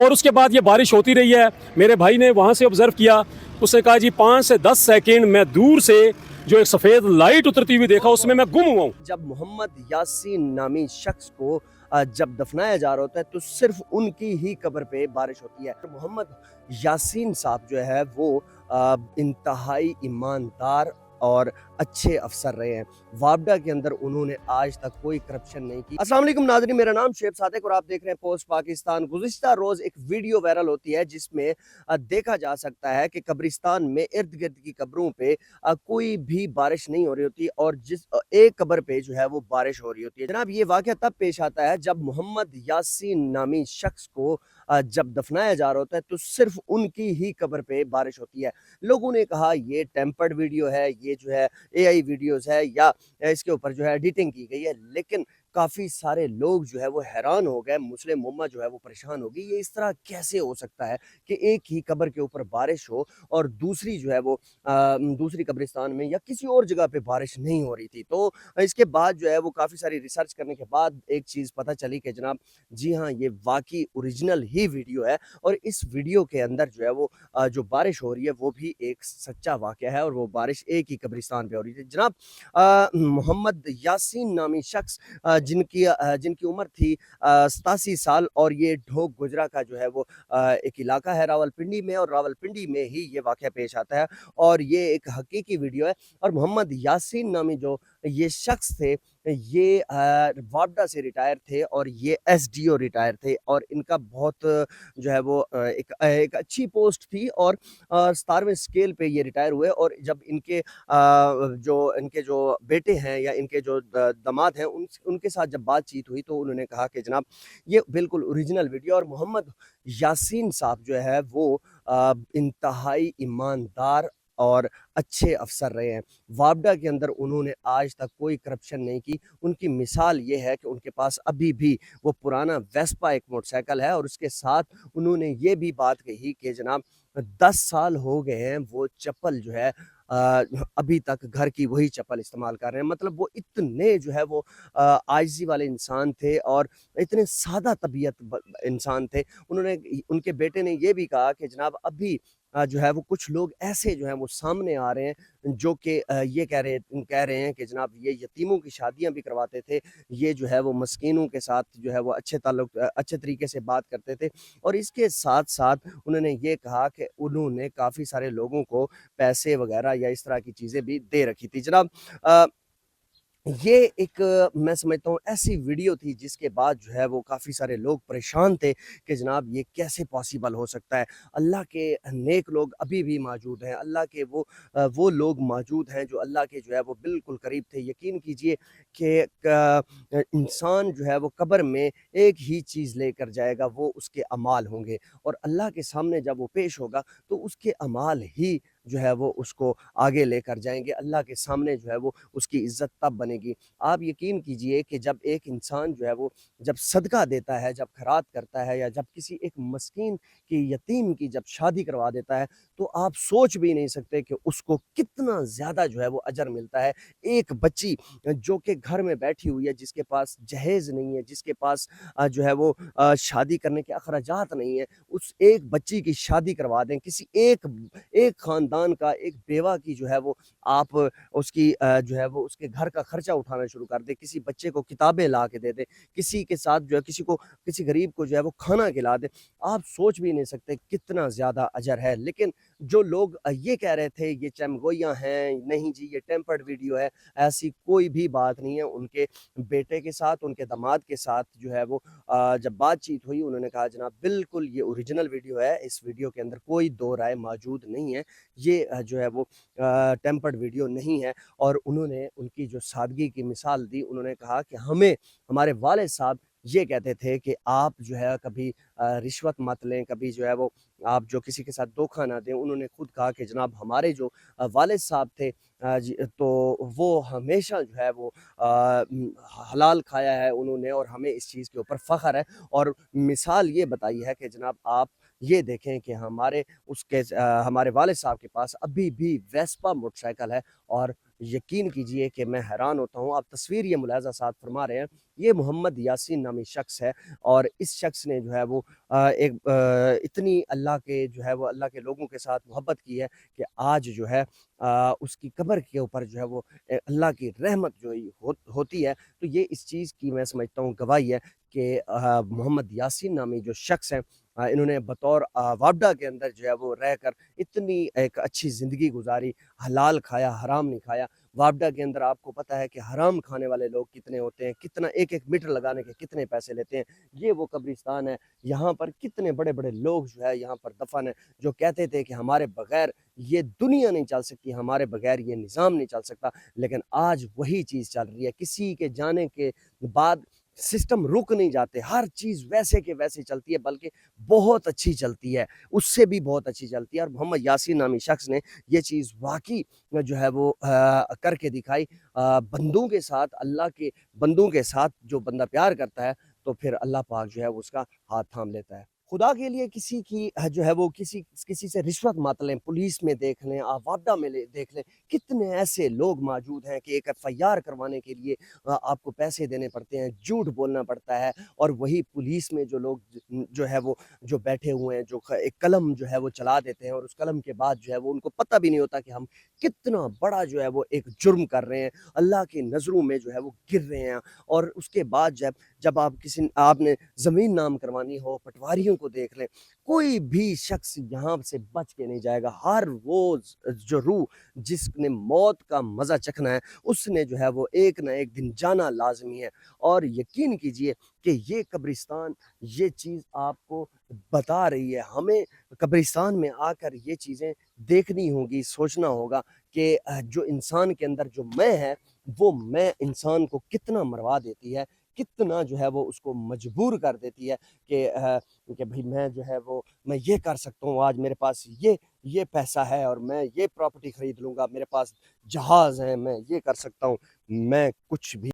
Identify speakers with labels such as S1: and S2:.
S1: اور اس کے بعد یہ بارش ہوتی رہی ہے. میرے بھائی نے وہاں سے آبزرو کیا, اس نے کہا جی 5 سے 10 سیکنڈ میں دور سے جو ایک سفید لائٹ اترتی ہوئی دیکھا, اس میں گم ہوا ہوں.
S2: جب محمد یاسین نامی شخص کو جب دفنایا جا رہا ہوتا ہے تو صرف ان کی ہی قبر پہ بارش ہوتی ہے. محمد یاسین صاحب جو ہے وہ انتہائی ایماندار اور اچھے افسر رہے ہیں. وابڈا کے اندر انہوں نے آج تک کوئی کرپشن نہیں کی. السلام علیکم ناظرین, میرا نام شعیب صادق اور آپ دیکھ رہے ہیں پوسٹ پاکستان. گزشتہ روز ایک ویڈیو وائرل ہوتی ہے جس میں دیکھا جا سکتا ہے کہ قبرستان میں ارد گرد کی قبروں پہ کوئی بھی بارش نہیں ہو رہی ہوتی اور جس ایک قبر پہ جو ہے وہ بارش ہو رہی ہوتی ہے. جناب یہ واقعہ تب پیش آتا ہے جب محمد یاسین نامی شخص کو جب دفنایا جا رہا ہوتا ہے تو صرف ان کی ہی قبر پہ بارش ہوتی ہے. لوگوں نے کہا یہ ٹیمپرڈ ویڈیو ہے, یہ جو ہے اے آئی ویڈیوز ہے یا اس کے اوپر جو ہے ایڈیٹنگ کی گئی ہے. لیکن کافی سارے لوگ جو ہے وہ حیران ہو گئے, مسلم امت جو ہے وہ پریشان ہو گئی. یہ اس طرح کیسے ہو سکتا ہے کہ ایک ہی قبر کے اوپر بارش ہو اور دوسری جو ہے وہ دوسری قبرستان میں یا کسی اور جگہ پہ بارش نہیں ہو رہی تھی. تو اس کے بعد جو ہے وہ کافی ساری ریسرچ کرنے کے بعد ایک چیز پتہ چلی کہ جناب جی ہاں یہ واقعی اوریجنل ہی ویڈیو ہے اور اس ویڈیو کے اندر جو ہے وہ جو بارش ہو رہی ہے وہ بھی ایک سچا واقعہ ہے اور وہ بارش ایک ہی قبرستان پہ ہو رہی تھی. جناب محمد یاسین نامی شخص جن کی عمر تھی 87 سال اور یہ ڈھوک گجرا کا جو ہے وہ ایک علاقہ ہے راولپنڈی میں, اور راولپنڈی میں ہی یہ واقعہ پیش آتا ہے اور یہ ایک حقیقی ویڈیو ہے. اور محمد یاسین نامی جو یہ شخص تھے یہ وابڈا سے ریٹائر تھے اور یہ ایس ڈی او ریٹائر تھے اور ان کا بہت جو ہے وہ ایک اچھی پوسٹ تھی اور 17ویں اسکیل پہ یہ ریٹائر ہوئے. اور جب ان کے جو بیٹے ہیں یا ان کے جو داماد ہیں ان کے ساتھ جب بات چیت ہوئی تو انہوں نے کہا کہ جناب یہ بالکل اوریجنل ویڈیو. اور محمد یاسین صاحب جو ہے وہ انتہائی ایماندار اور اچھے افسر رہے ہیں. وابڈا کے اندر انہوں نے آج تک کوئی کرپشن نہیں کی. ان کی مثال یہ ہے کہ ان کے پاس ابھی بھی وہ پرانا ویسپا ایک موٹر سائیکل ہے اور اس کے ساتھ انہوں نے یہ بھی بات کہی کہ جناب 10 سال ہو گئے ہیں وہ چپل جو ہے ابھی تک گھر کی وہی چپل استعمال کر رہے ہیں. مطلب وہ اتنے جو ہے وہ عاجزی والے انسان تھے اور اتنے سادہ طبیعت انسان تھے. ان کے بیٹے نے یہ بھی کہا کہ جناب ابھی جو ہے وہ کچھ لوگ ایسے جو ہیں وہ سامنے آ رہے ہیں جو کہ یہ کہہ رہے ہیں کہ جناب یہ یتیموں کی شادیاں بھی کرواتے تھے, یہ جو ہے وہ مسکینوں کے ساتھ جو ہے وہ اچھے طریقے سے بات کرتے تھے. اور اس کے ساتھ ساتھ انہوں نے یہ کہا کہ انہوں نے کافی سارے لوگوں کو پیسے وغیرہ یا اس طرح کی چیزیں بھی دے رکھی تھی. جناب یہ ایک میں سمجھتا ہوں ایسی ویڈیو تھی جس کے بعد جو ہے وہ کافی سارے لوگ پریشان تھے کہ جناب یہ کیسے پاسیبل ہو سکتا ہے. اللہ کے نیک لوگ ابھی بھی موجود ہیں, اللہ کے وہ لوگ موجود ہیں جو اللہ کے جو ہے وہ بالکل قریب تھے. یقین کیجئے کہ انسان جو ہے وہ قبر میں ایک ہی چیز لے کر جائے گا, وہ اس کے اعمال ہوں گے اور اللہ کے سامنے جب وہ پیش ہوگا تو اس کے اعمال ہی جو ہے وہ اس کو آگے لے کر جائیں گے. اللہ کے سامنے جو ہے وہ اس کی عزت تب بنے گی. آپ یقین کیجئے کہ جب ایک انسان جو ہے وہ جب صدقہ دیتا ہے, جب خیرات کرتا ہے یا جب کسی ایک مسکین کی یتیم کی جب شادی کروا دیتا ہے تو آپ سوچ بھی نہیں سکتے کہ اس کو کتنا زیادہ جو ہے وہ اجر ملتا ہے. ایک بچی جو کہ گھر میں بیٹھی ہوئی ہے, جس کے پاس جہیز نہیں ہے, جس کے پاس جو ہے وہ شادی کرنے کے اخراجات نہیں ہیں, اس ایک بچی کی شادی کروا دیں. کسی ایک خاندان کا ایک بیوہ کی جو ہے وہ آپ اس کی جو ہے وہ اس کے گھر کا خرچہ اٹھانا شروع کر دیں, کسی بچے کو کتابیں لا کے دے دیں, کسی کے ساتھ جو ہے کسی غریب کو جو ہے وہ کھانا کھلا دیں. آپ سوچ بھی نہیں سکتے کتنا زیادہ اجر ہے. لیکن جو لوگ یہ کہہ رہے تھے یہ چمگویاں ہیں, نہیں جی یہ ٹیمپرڈ ویڈیو ہے, ایسی کوئی بھی بات نہیں ہے. ان کے بیٹے کے ساتھ, ان کے داماد کے ساتھ جو ہے وہ جب بات چیت ہوئی انہوں نے کہا جناب بالکل یہ اوریجنل ویڈیو ہے, اس ویڈیو کے اندر کوئی دو رائے موجود نہیں ہے, یہ جو ہے وہ ٹیمپرڈ ویڈیو نہیں ہے. اور انہوں نے ان کی جو سادگی کی مثال دی, انہوں نے کہا کہ ہمارے والد صاحب یہ کہتے تھے کہ آپ جو ہے کبھی رشوت مت لیں, کبھی جو ہے وہ آپ جو کسی کے ساتھ دھوکہ نہ دیں. انہوں نے خود کہا کہ جناب ہمارے جو والد صاحب تھے تو وہ ہمیشہ جو ہے وہ حلال کھایا ہے انہوں نے اور ہمیں اس چیز کے اوپر فخر ہے. اور مثال یہ بتائی ہے کہ جناب آپ یہ دیکھیں کہ ہمارے والد صاحب کے پاس ابھی بھی ویسپا موٹر سائیکل ہے. اور یقین کیجئے کہ میں حیران ہوتا ہوں. آپ تصویر یہ ملاحظہ ساتھ فرما رہے ہیں, یہ محمد یاسین نامی شخص ہے اور اس شخص نے جو ہے وہ اتنی اللہ کے جو ہے وہ اللہ کے لوگوں کے ساتھ محبت کی ہے کہ آج جو ہے اس کی قبر کے اوپر جو ہے وہ اللہ کی رحمت جو ہوتی ہے. تو یہ اس چیز کی میں سمجھتا ہوں گواہی ہے کہ محمد یاسین نامی جو شخص ہیں انہوں نے بطور وابڈا کے اندر جو ہے وہ رہ کر اتنی ایک اچھی زندگی گزاری, حلال کھایا, حرام نہیں کھایا. وابڈا کے اندر آپ کو پتہ ہے کہ حرام کھانے والے لوگ کتنے ہوتے ہیں, کتنا ایک ایک میٹر لگانے کے کتنے پیسے لیتے ہیں. یہ وہ قبرستان ہے, یہاں پر کتنے بڑے بڑے لوگ جو ہے یہاں پر دفن ہیں جو کہتے تھے کہ ہمارے بغیر یہ دنیا نہیں چل سکتی, ہمارے بغیر یہ نظام نہیں چل سکتا. لیکن آج وہی چیز چل رہی ہے. کسی کے جانے کے بعد سسٹم رک نہیں جاتے, ہر چیز ویسے کے ویسے چلتی ہے, بلکہ بہت اچھی چلتی ہے, اس سے بھی بہت اچھی چلتی ہے. اور محمد یاسین نامی شخص نے یہ چیز واقعی جو ہے وہ کر کے دکھائی. بندوں کے ساتھ, اللہ کے بندوں کے ساتھ جو بندہ پیار کرتا ہے تو پھر اللہ پاک جو ہے وہ اس کا ہاتھ تھام لیتا ہے. خدا کے لیے کسی کی جو ہے وہ کسی سے رشوت مت لیں, پولیس میں دیکھ لیں, وابڈا میں دیکھ لیں, کتنے ایسے لوگ موجود ہیں کہ ایک ایف آئی آر کروانے کے لیے آپ کو پیسے دینے پڑتے ہیں, جھوٹ بولنا پڑتا ہے. اور وہی پولیس میں جو لوگ جو ہے وہ جو بیٹھے ہوئے ہیں, جو ایک قلم جو ہے وہ چلا دیتے ہیں, اور اس قلم کے بعد جو ہے وہ ان کو پتہ بھی نہیں ہوتا کہ ہم کتنا بڑا جو ہے وہ ایک جرم کر رہے ہیں, اللہ کی نظروں میں جو ہے وہ گر رہے ہیں. اور اس کے بعد جب آپ نے زمین نام کروانی ہو, پٹواریوں کو دیکھ لیں, کوئی بھی شخص یہاں سے بچ کے نہیں جائے گا. ہر وہ جو روح جس نے موت کا مزہ چکھنا ہے اس نے جو ہے وہ ایک نہ ایک دن جانا لازمی ہے. اور یقین کیجئے کہ یہ قبرستان یہ چیز آپ کو بتا رہی ہے. ہمیں قبرستان میں آ کر یہ چیزیں دیکھنی ہوگی, سوچنا ہوگا کہ جو انسان کے اندر جو میں ہے وہ میں انسان کو کتنا مروا دیتی ہے, کتنا جو ہے وہ اس کو مجبور کر دیتی ہے کہ بھئی میں جو ہے وہ میں یہ کر سکتا ہوں, آج میرے پاس یہ پیسہ ہے اور میں یہ پراپرٹی خرید لوں گا, میرے پاس جہاز ہیں, میں یہ کر سکتا ہوں, میں کچھ بھی